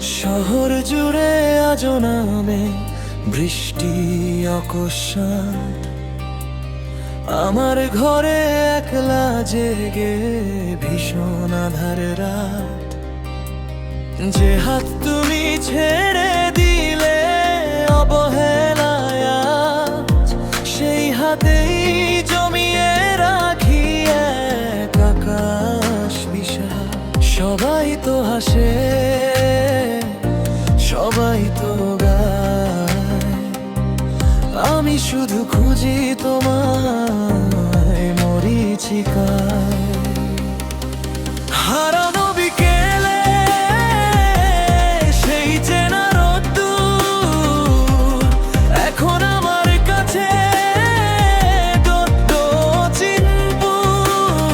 শহর জুড়ে আজও নামে বৃষ্টি অকস্মাৎ, আমার ঘরে একলা জেগে ভীষণ আঁধার রাত। যে হাত তুমি ছেড়ে দিলে অবহেলায় আজ, সেই হাতেই জমিয়ে রাখি এক আকাশ বিশাল। সবাই তো হাসে, সবাই তো গায়, আমি শুধু খুঁজি তোমায় মরীচিকায়। হারানো বিকেলে সেই চেনা রোদ্দুর এখন আমার কাছে গদ্য চিনপুর।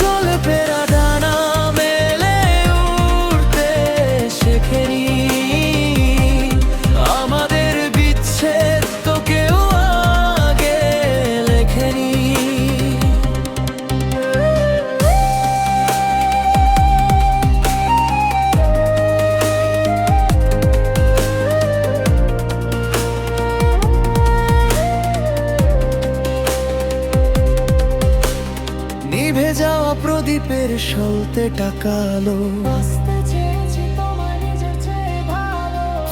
গল্পের ডানা মেলে উড়তে শেখেনি, আমাদের বিচ্ছেদ তো কেউ আগে লেখেনি। নিভে যাওয়া প্রদীপের সলতে টাকালো,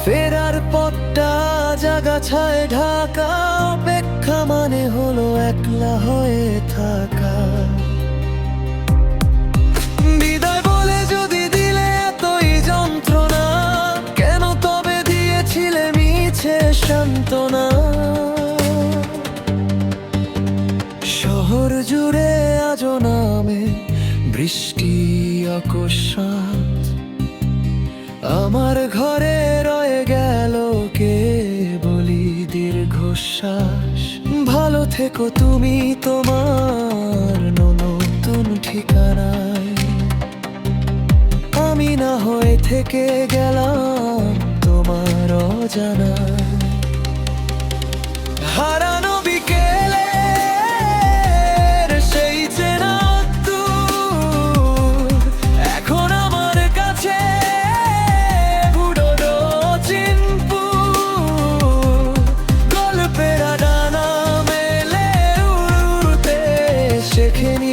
ফেরার পথটা জাগাছায় ঢাকা। অপেক্ষা মানে হলো একলা হয়ে থাকা। বিদায় বলে যদি দিলে এতই যন্ত্রণা, কেন তবে দিয়েছিলে মিছে সান্ত্বনা? শহর জুড়ে আজও নামে বৃষ্টি অকস্মাৎ, আমার ঘরে রয়ে গেল কে বলি দীর্ঘশ্বাস। ভালো থেকো তুমি তোমার নতুন ঠিকানায়, আমি না হয়ে থেকে গেলাম তোমার অজানায়। হারানো বিকেলে সেই চেনা রোদ্দুর এখন আমার কাছে উড়োনো চিনপুর। গল্পের ডানা মেলে উড়তে শেখেনি,